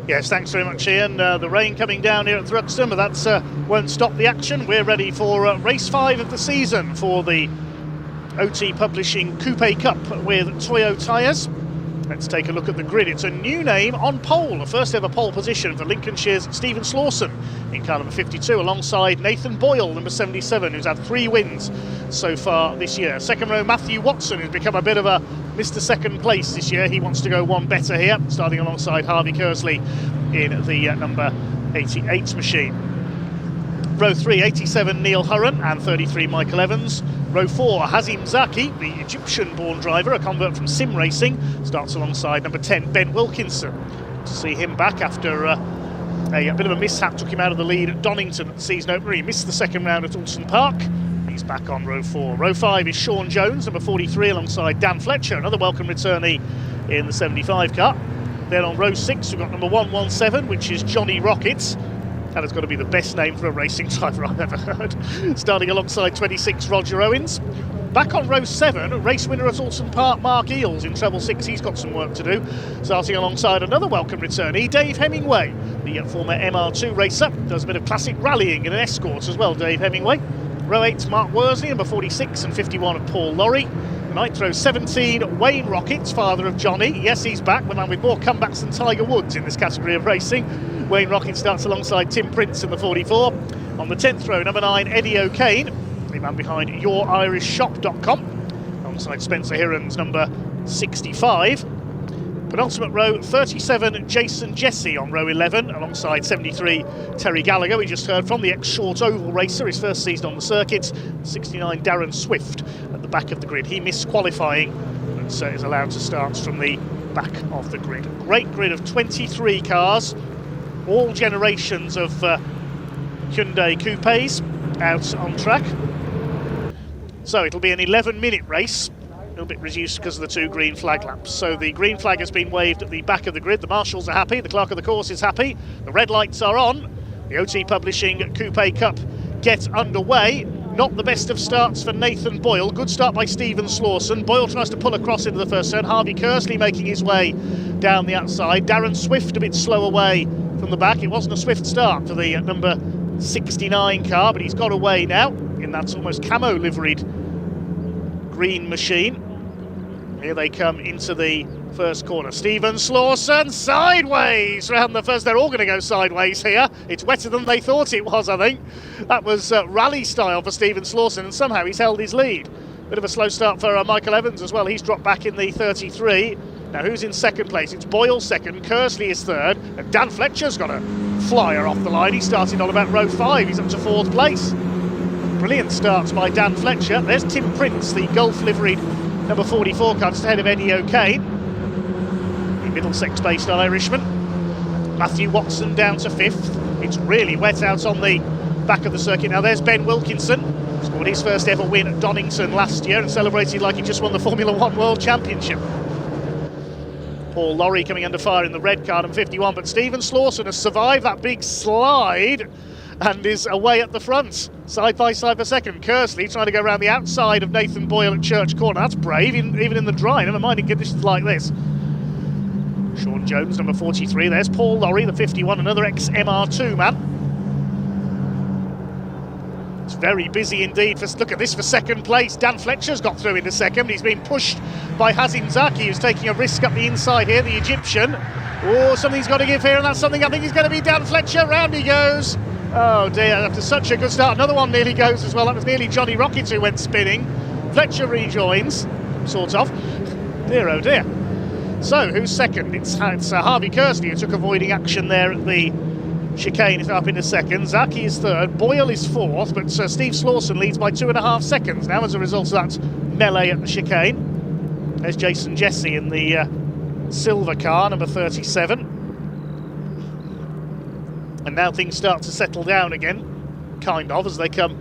Yes, thanks very much, Ian. The rain coming down here at Thruxton, but that won't stop the action. We're ready for race 5 of the season for the OT Publishing Coupe Cup with Toyo Tires. Let's take a look at the grid. It's a new name on pole, a first ever pole position for Lincolnshire's Stephen Slawson in car number 52, alongside Nathan Boyle, number 77, who's had 3 wins so far this year. Second row, Matthew Watson, who's become a bit of a Mr. Second Place this year. He wants to go one better here, starting alongside Harvey Kersley in the number 88 machine. Row 3, 87 Neil Hurren and 33 Michael Evans. Row 4, Hazim Zaki, the Egyptian-born driver, a convert from Sim Racing, starts alongside number 10 Ben Wilkinson. To see him back after a bit of a mishap took him out of the lead at Donington at the season opener. He missed the second round at Alton Park. He's back on row 4. Row 5 is Sean Jones, number 43, alongside Dan Fletcher, another welcome returnee in the 75 car. Then on row 6 we've got number 117, which is Johnny Rockets. That has got to be the best name for a racing driver I've ever heard. Starting alongside 26 Roger Owens. Back on row 7, race winner at Alton Park, Mark Eales in treble 6. He's got some work to do. Starting alongside another welcome returnee, Dave Hemingway, the former MR2 racer. Does a bit of classic rallying in an escort as well, Dave Hemingway. Row 8, Mark Worsley, number 46 and 51 of Paul Lorry. Ninth row 17, Wayne Rockets, father of Johnny. Yes, he's back, the man with more comebacks than Tiger Woods in this category of racing. Wayne Rockets starts alongside Tim Prince in the 44. On the 10th row, number 9, Eddie O'Kane, the man behind YourIrishShop.com, alongside Spencer Hirons, number 65. Penultimate row, 37, Jason Jesse on row 11, alongside 73, Terry Gallagher. We just heard from the ex-short oval racer, his first season on the circuit. 69, Darren Swift at the back of the grid. He missed qualifying, but is allowed to start from the back of the grid. Great grid of 23 cars, all generations of Hyundai Coupes out on track. So it'll be an 11-minute race. A little bit reduced because of the 2 green flag laps. So the green flag has been waved at the back of the grid. The marshals are happy, the clerk of the course is happy, the red lights are on. The OT Publishing Coupe Cup gets underway. Not the best of starts for Nathan Boyle. Good start by Stephen Slawson. Boyle tries to pull across into the first turn. Harvey Kersley making his way down the outside. Darren Swift a bit slow away from the back. It wasn't a swift start for the number 69 car, but he's got away now in that almost camo liveried green machine. Here they come into the first corner. Stephen Slawson sideways round the first. They're all going to go sideways here. It's wetter than they thought it was, I think. That was rally style for Stephen Slawson, and somehow he's held his lead. Bit of a slow start for Michael Evans as well. He's dropped back in the 33. Now who's in second place? It's Boyle second, Kersley is third, and Dan Fletcher's got a flyer off the line. He started on about row 5. He's up to 4th place. Brilliant starts by Dan Fletcher. There's Tim Prince, the Gulf liveried number 44 car, just ahead of Eddie O'Kane, the Middlesex-based Irishman. Matthew Watson down to 5th. It's really wet out on the back of the circuit. Now there's Ben Wilkinson, scored his first ever win at Donington last year and celebrated like he just won the Formula 1 World Championship. Paul Lorry coming under fire in the red car, number 51, but Stephen Slawson has survived that big slide and is away at the front, side by side for second. Kersley trying to go around the outside of Nathan Boyle at Church Corner. That's brave, even in the dry, never mind in conditions like this. Sean Jones, number 43. There's Paul Lorry, the 51, another ex-MR2 man. It's very busy indeed. Look at this for second place. Dan Fletcher's got through into second. He's been pushed by Hazim Zaki, who's taking a risk up the inside here, the Egyptian. Oh, something's got to give here, and that's something I think is going to be Dan Fletcher. Round he goes. Oh dear, after such a good start, another one nearly goes as well. That was nearly Johnny Rockets who went spinning. Fletcher rejoins, sort of. Dear, oh dear. So, who's second? It's Harvey Kersley who took avoiding action there at the chicane. Is up into second. Zaki is third. Boyle is 4th, but Steve Slawson leads by 2.5 seconds now as a result of that melee at the chicane. There's Jason Jesse in the silver car, number 37. And now things start to settle down again, kind of, as they come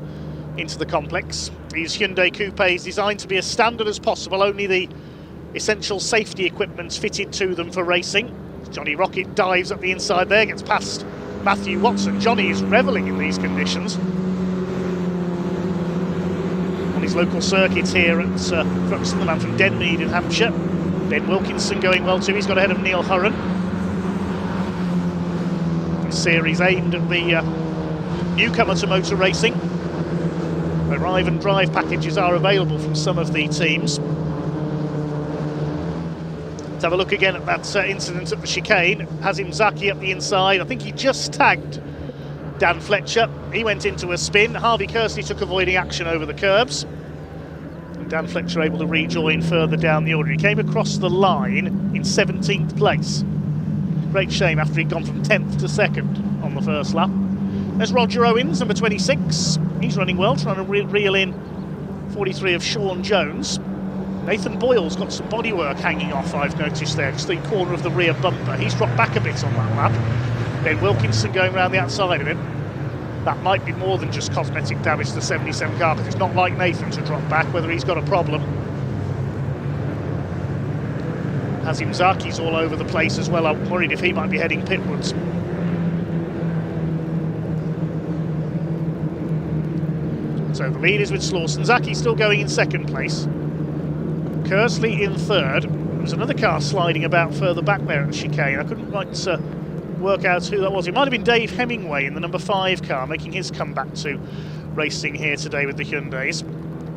into the complex. These Hyundai Coupes designed to be as standard as possible, only the essential safety equipment's fitted to them for racing. Johnny Rocket dives up the inside there, gets past Matthew Watson. Johnny is revelling in these conditions. On his local circuit here at Thruxton, the man from Denmead in Hampshire. Ben Wilkinson going well too, he's got ahead of Neil Hurren. series aimed at the newcomer to motor racing. Arrive and drive packages are available from some of the teams. Let's have a look again at that incident at the chicane. Hazim Zaki up the inside. I think he just tagged Dan Fletcher. He went into a spin. Harvey Kersley took avoiding action over the curbs. And Dan Fletcher able to rejoin further down the order. He came across the line in 17th place. Great shame after he'd gone from 10th to 2nd on the first lap. There's Roger Owens, number 26. He's running well, trying to reel in 43 of Sean Jones. Nathan Boyle's got some bodywork hanging off, I've noticed there, just the corner of the rear bumper. He's dropped back a bit on that lap. Ben Wilkinson going around the outside of him. That might be more than just cosmetic damage to the 77 car, because it's not like Nathan to drop back, whether he's got a problem. Hazim Zaki's all over the place as well. I'm worried if he might be heading pitwards. So the lead is with Slawson. Zaki still going in 2nd place. Kersley in 3rd. There was another car sliding about further back there at the chicane. I couldn't quite work out who that was. It might have been Dave Hemingway in the number 5 car, making his comeback to racing here today with the Hyundais.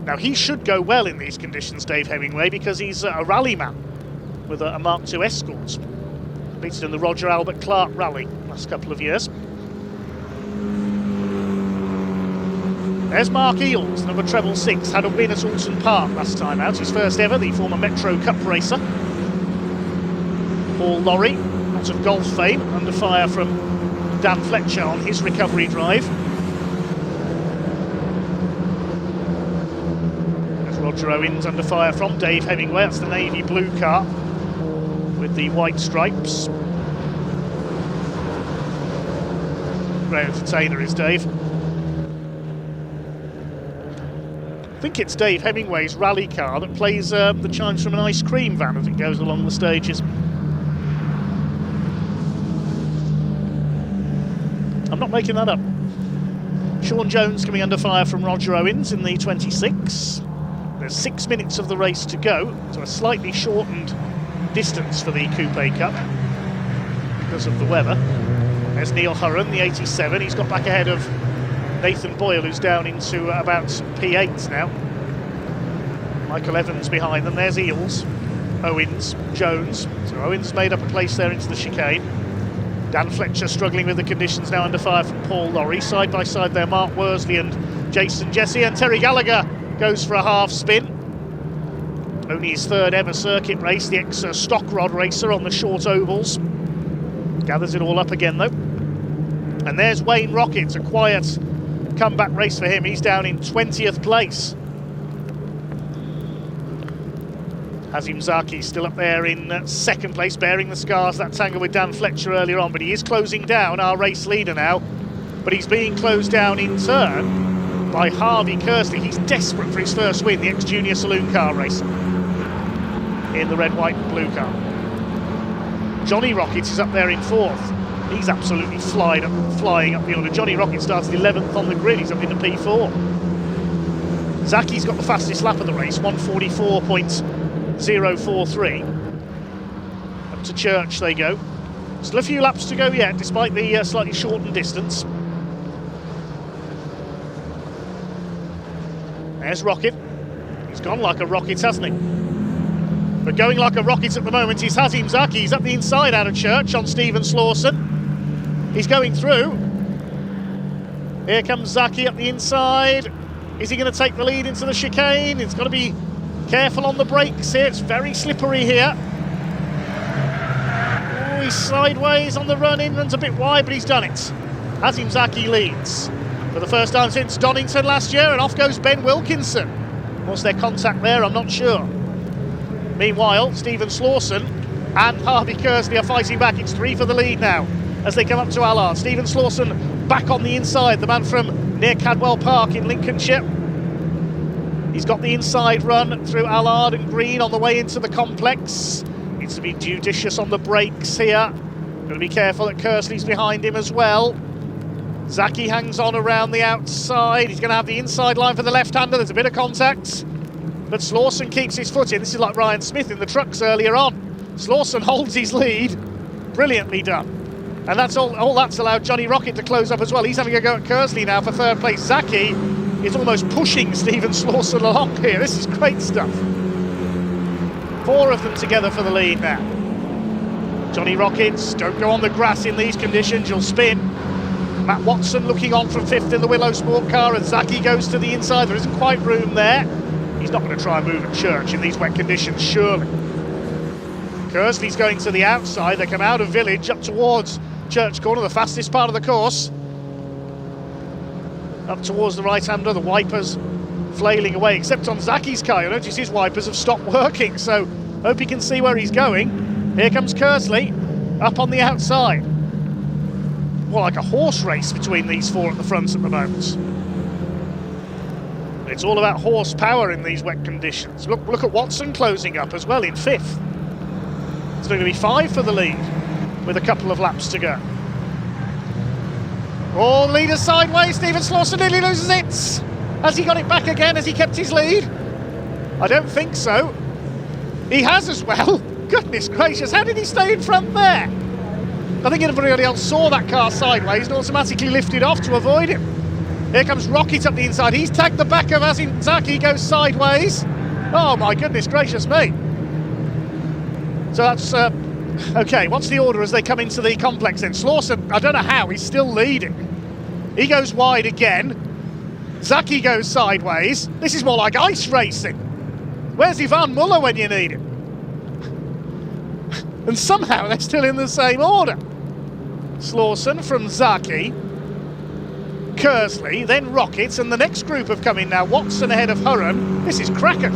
Now he should go well in these conditions, Dave Hemingway, because he's a rally man with a Mark II Escort. Beaten in the Roger Albert Clark rally last couple of years. There's Mark Eales, number treble 6, had a win at Alton Park last time out, his first ever, the former Metro Cup racer. Paul Lorry, lots of golf fame, under fire from Dan Fletcher on his recovery drive. There's Roger Owens under fire from Dave Hemingway, that's the navy blue car with the white stripes. Great entertainer is Dave. I think it's Dave Hemingway's rally car that plays the chimes from an ice cream van as it goes along the stages. I'm not making that up. Sean Jones coming under fire from Roger Owens in the 26. There's 6 minutes of the race to go, so a slightly shortened distance for the Coupe Cup because of the weather. There's Neil Hurren, the 87. He's got back ahead of Nathan Boyle, who's down into about P8 now. Michael Evans behind them. There's Eales, Owens, Jones. So Owens made up a place there into the chicane. Dan Fletcher struggling with the conditions, now under fire from Paul Lorry. Side by side there, Mark Worsley and Jason Jesse. And Terry Gallagher goes for a half spin. Only his 3rd ever circuit race, the ex-stock rod racer on the short ovals. Gathers it all up again though. And there's Wayne Rockett, a quiet comeback race for him. He's down in 20th place. Hazim Zaki still up there in 2nd place, bearing the scars that tangle with Dan Fletcher earlier on, but he is closing down, our race leader now. But he's being closed down in turn by Harvey Kersley. He's desperate for his first win, the ex-junior saloon car racer in the red, white and blue car. Johnny Rocket is up there in 4th. He's absolutely flying up the order. Johnny Rocket started 11th on the grid. He's up into P4. Zaki's got the fastest lap of the race, 1:44.043. Up to Church they go. Still a few laps to go yet, despite the slightly shortened distance. There's Rocket. He's gone like a rocket, hasn't he? But going like a rocket at the moment is Hazim Zaki. He's up the inside out of Church on Stephen Slawson. He's going through. Here comes Zaki up the inside. Is he going to take the lead into the chicane? He's got to be careful on the brakes here. It's very slippery here. Oh, he's sideways on the run-in. Runs a bit wide, but he's done it. Hazim Zaki leads for the first time since Donington last year, and off goes Ben Wilkinson. Was there contact there? I'm not sure. Meanwhile, Stephen Slawson and Harvey Kersley are fighting back. It's 3 for the lead now as they come up to Allard. Stephen Slawson back on the inside, the man from near Cadwell Park in Lincolnshire. He's got the inside run through Allard and Green on the way into the complex. Needs to be judicious on the brakes here. Got to be careful that Kersley's behind him as well. Zaki hangs on around the outside. He's going to have the inside line for the left-hander. There's a bit of contact, but Slawson keeps his foot in. This is like Ryan Smith in the trucks earlier on. Slawson holds his lead. Brilliantly done. And that's all that's allowed Johnny Rocket to close up as well. He's having a go at Kersley now for third place. Zaki is almost pushing Stephen Slawson along here. This is great stuff. 4 of them together for the lead now. Johnny Rockets, don't go on the grass in these conditions, you'll spin. Matt Watson looking on from 5th in the Willow Sport car, and Zaki goes to the inside. There isn't quite room there. He's not going to try and move at Church in these wet conditions, surely. Kersley's going to the outside. They come out of Village up towards Church Corner, the fastest part of the course. Up towards the right-hander, the wipers flailing away, except on Zaki's car. You'll notice his wipers have stopped working, so hope he can see where he's going. Here comes Kersley, up on the outside. More like a horse race between these 4 at the front at the moment. It's all about horsepower in these wet conditions. Look at Watson closing up as well in 5th. It's going to be 5 for the lead with a couple of laps to go. Oh, leader sideways. Stephen Slawson nearly loses it. Has he got it back again? Has he kept his lead? I don't think so. He has as well. Goodness gracious, how did he stay in front there? I think everybody else saw that car sideways and automatically lifted off to avoid him. Here comes Rocket up the inside. He's tagged the back of Zaki, goes sideways. Oh my goodness gracious me. So that's, okay, what's the order as they come into the complex then? Slawson, I don't know how, he's still leading. He goes wide again. Zaki goes sideways. This is more like ice racing. Where's Ivan Muller when you need him? And somehow they're still in the same order. Slawson from Zaki, Kersley, then Rockets, and the next group have come in now. Watson ahead of Hurren. This is cracker.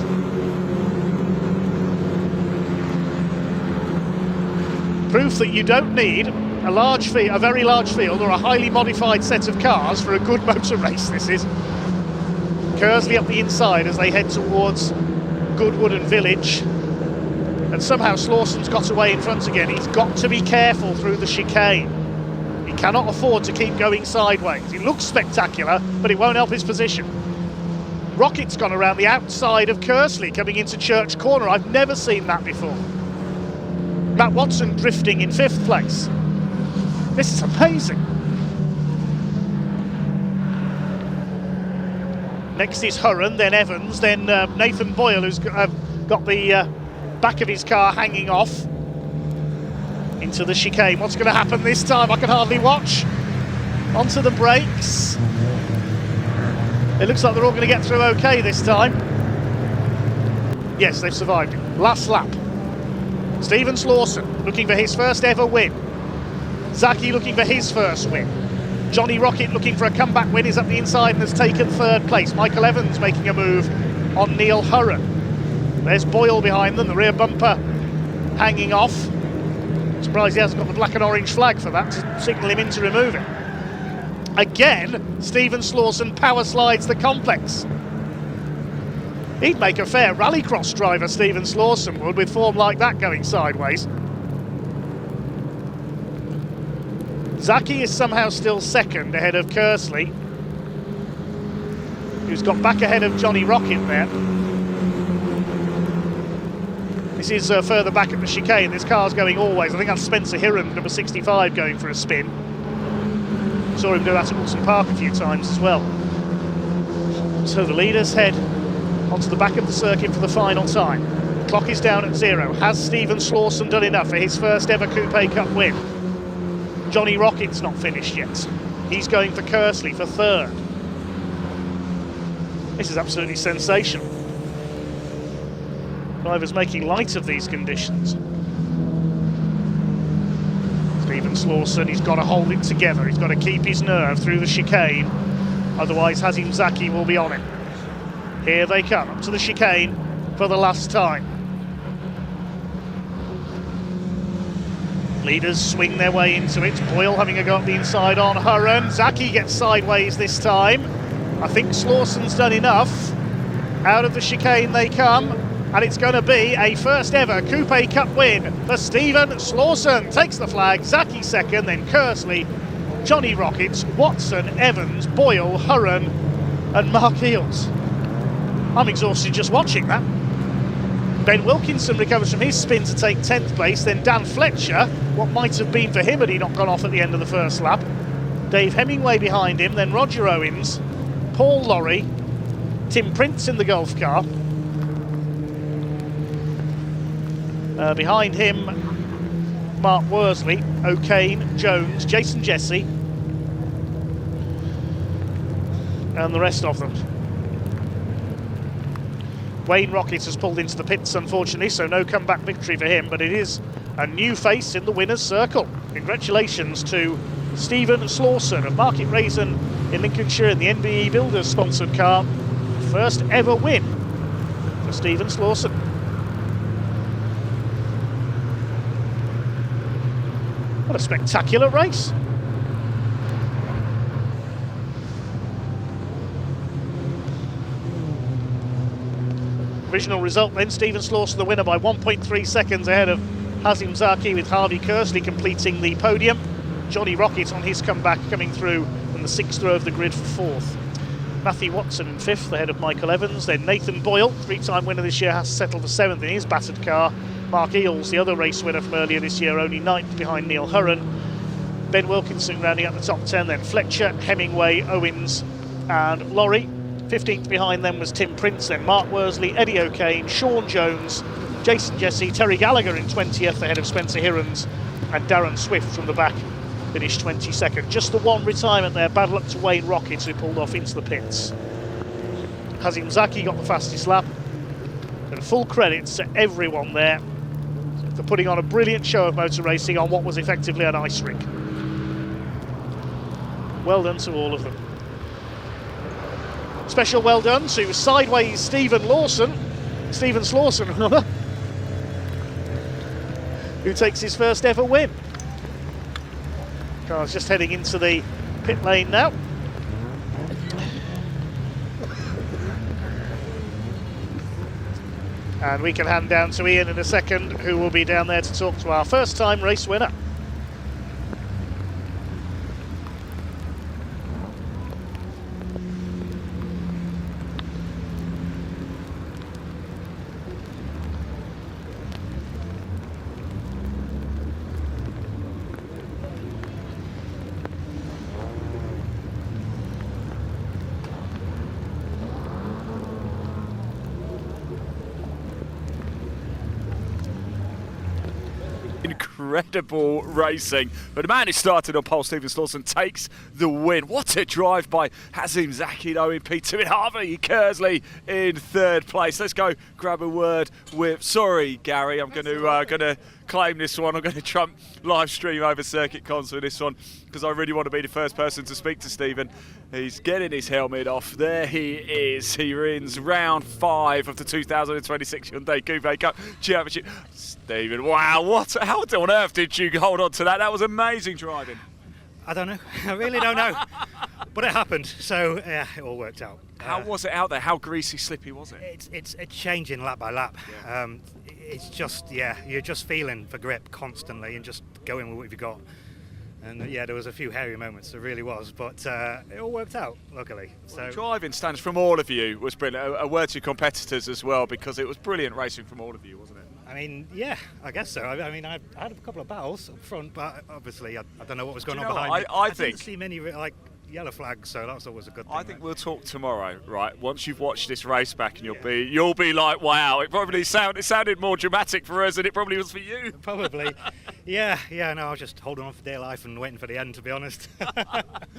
Proof that you don't need a very large field or a highly modified set of cars for a good motor race, this is. Kersley up the inside as they head towards Goodwood and Village. And somehow Slawson's got away in front again. He's got to be careful through the chicane. He cannot afford to keep going sideways. It looks spectacular, but it won't help his position. Rocket's gone around the outside of Kersley coming into Church Corner. I've never seen that before. Matt Watson drifting in 5th place. This is amazing. Next is Hurren, then Evans, then Nathan Boyle, who's got the back of his car hanging off into the chicane. What's going to happen this time? I can hardly watch. Onto the brakes. It looks like they're all going to get through okay this time. Yes, they've survived it. Last lap. Stephen Slawson looking for his first ever win. Zaki looking for his first win. Johnny Rocket looking for a comeback win, is up the inside and has taken 3rd place. Michael Evans making a move on Neil Hurren. There's Boyle behind them, the rear bumper hanging off. Surprised he hasn't got the black and orange flag for that to signal him in to remove it. Again, Stephen Slawson power slides the complex. He'd make a fair rallycross driver, Stephen Slawson would, with form like that going sideways. Zaki is somehow still 2nd ahead of Kersley, who's got back ahead of Johnny Rocket there. This is further back at the chicane. This car's going always. I think that's Spencer Hirran, number 65, going for a spin. Saw him do that at Wilson Park a few times as well. So the leaders head onto the back of the circuit for the final time. The clock is down at 0. Has Stephen Slawson done enough for his first ever Coupe Cup win? Johnny Rocket's not finished yet. He's going for Kersley for 3rd. This is absolutely sensational. Drivers making light of these conditions. Stephen Slawson, he's got to hold it together. He's got to keep his nerve through the chicane. Otherwise, Hazim Zaki will be on him. Here they come, up to the chicane for the last time. Leaders swing their way into it. Boyle having a go at the inside on Hurren. Zaki gets sideways this time. I think Slawson's done enough. Out of the chicane they come, and it's going to be a first ever Coupe Cup win for Stephen Slawson. Takes the flag, Zaki 2nd, then Kersley, Johnny Rockets, Watson, Evans, Boyle, Hurren and Mark Eels. I'm exhausted just watching that. Ben Wilkinson recovers from his spin to take 10th place. Then Dan Fletcher, what might have been for him had he not gone off at the end of the first lap. Dave Hemingway behind him, then Roger Owens, Paul Lorry, Tim Prince in the golf car. Behind him, Mark Worsley, O'Kane, Jones, Jason Jesse, and the rest of them. Wayne Rocket has pulled into the pits, unfortunately, so no comeback victory for him, but it is a new face in the winner's circle. Congratulations to Stephen Slawson of Market Raisin in Lincolnshire in the NBE Builders sponsored car. First ever win for Stephen Slawson. What a spectacular race. Provisional result then, Stephen Slawson the winner by 1.3 seconds ahead of Hazim Zaki, with Harvey Kersley completing the podium. Johnny Rocket on his comeback coming through from the 6th row of the grid for 4th. Matthew Watson in 5th ahead of Michael Evans. Then Nathan Boyle, 3-time winner this year, has settled for 7th in his battered car. Mark Eales, the other race winner from earlier this year, only 9th behind Neil Hurren. Ben Wilkinson rounding out the top 10, then Fletcher, Hemingway, Owens and Lorry. 15th behind them was Tim Prince, then Mark Worsley, Eddie O'Kane, Sean Jones, Jason Jesse, Terry Gallagher in 20th ahead of Spencer Hirons, and Darren Swift from the back finished 22nd. Just the one retirement there, bad luck to Wayne Rockets, who pulled off into the pits. Hazim Zaki got the fastest lap, and full credits to everyone there for putting on a brilliant show of motor racing on what was effectively an ice rink. Well done to all of them. Special well done to Sideways Stephen Slawson, who takes his first ever win. Car's just heading into the pit lane now. And we can hand down to Ian in a second, who will be down there to talk to our first time race winner. Incredible racing, but the man who started on pole, Stephen Slawson, takes the win. What a drive by Hazim Zaki though in P2, and Harvey Kersley in 3rd place. Let's go grab a word with, sorry Gary, I'm going to claim this one. I'm going to trump live stream over Circuit Cons for this one, because I really want to be the first person to speak to Stephen. He's getting his helmet off. There he is. He wins round 5 of the 2026 Hyundai Coupe Cup Championship. Stephen, wow, how on earth did you hold on to that? That was amazing driving. I don't know. I really don't know. But it happened, so yeah, it all worked out. How was it out there? How greasy, slippy was it? It's changing lap by lap. Yeah. It's just, yeah, you're just feeling for grip constantly and just going with what you've got. And yeah, there was a few hairy moments, there really was, but it all worked out, luckily. Well, the driving stands from all of you was brilliant. A word to competitors as well, because it was brilliant racing from all of you, wasn't it? I mean, yeah, I guess so. I mean, I had a couple of battles up front, but obviously I don't know what was going on behind me. I didn't see many yellow flags, so that's always a good thing. I think we'll talk tomorrow, right? Once you've watched this race back, and you'll be like, wow, it probably sounded more dramatic for us than it probably was for you. Probably, yeah. No, I was just holding on for dear life and waiting for the end, to be honest.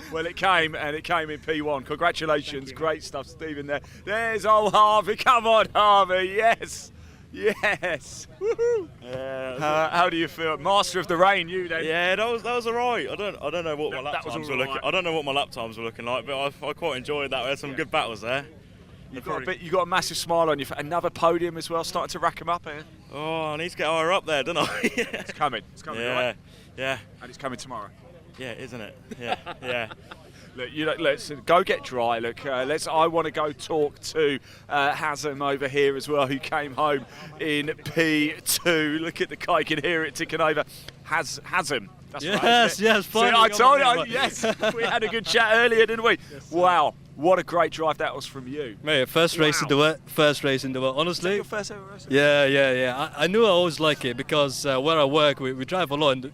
Well, it came in P1. Congratulations, great stuff, Stephen. There's old Harvey. Come on, Harvey. Yes. Woohoo! Yeah, how do you feel? Master of the rain, you then? Yeah, that was alright. I don't know what my lap times were looking. I don't know what my lap times were looking like, but I quite enjoyed that. We had some good battles there. You got a massive smile on your face. Another podium as well, starting to rack them up here. Oh, I need to get higher up there, don't I? It's coming. Yeah, right? yeah. And it's coming tomorrow. Yeah, isn't it? Yeah. Look, let's go get dry. Look, I want to go talk to Hazim over here as well, who came home in P2. Look at the guy, you can hear it ticking over. Hazim, That's yes, right. yes. See, I told you. Yes, we had a good chat earlier, didn't we? Yes, wow, what a great drive that was from you. Mate, first race in the world. First race in the world. Honestly. Your first ever race? Yeah. I knew I always like it because where I work, we drive a lot, in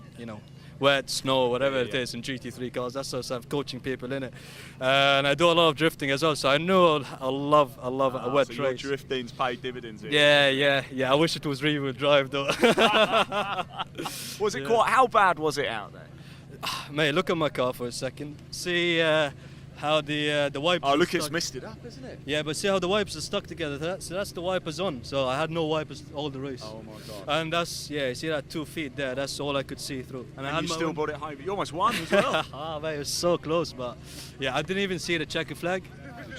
wet, snow, whatever it is, in GT3 cars. That's also I'm coaching people in it, and I do a lot of drifting as well. So I know I love a wet so race. Your drifting's paid dividends. Yeah. I wish it was rear-wheel drive though. Was it quite? How bad was it out there? Mate, look at my car for a second. See how the wipers. Oh, look, are it's stuck. missed it up, isn't it? Yeah, but see how the wipers are stuck together. So that's the wipers on. So I had no wipers all the race. Oh my God. And that's you see that 2 feet there. That's all I could see through. And I had you my still own- brought it home. You almost won as well. Ah, mate, it was so close, but yeah, I didn't even see the checker flag.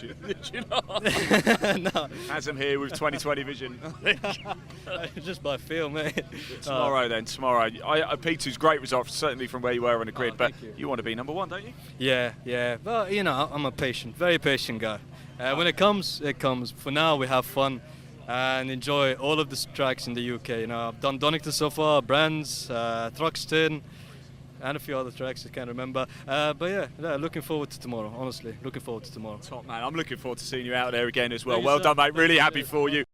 Did you not? No, Hasn't here with 20/20 vision. just by feel, mate. Tomorrow. P2's great result, certainly from where you were on the grid, but thank you want to be number one, don't you? Yeah. But I'm a patient, very patient guy. When it comes, it comes. For now, we have fun and enjoy all of the tracks in the UK. I've done Donington so far, Brands, Thruxton, and a few other tracks I can't remember. But yeah, looking forward to tomorrow. Honestly, looking forward to tomorrow. Top man, I'm looking forward to seeing you out there again as well. Thank you, Well sir. done, mate. Really Thank you. happy for you.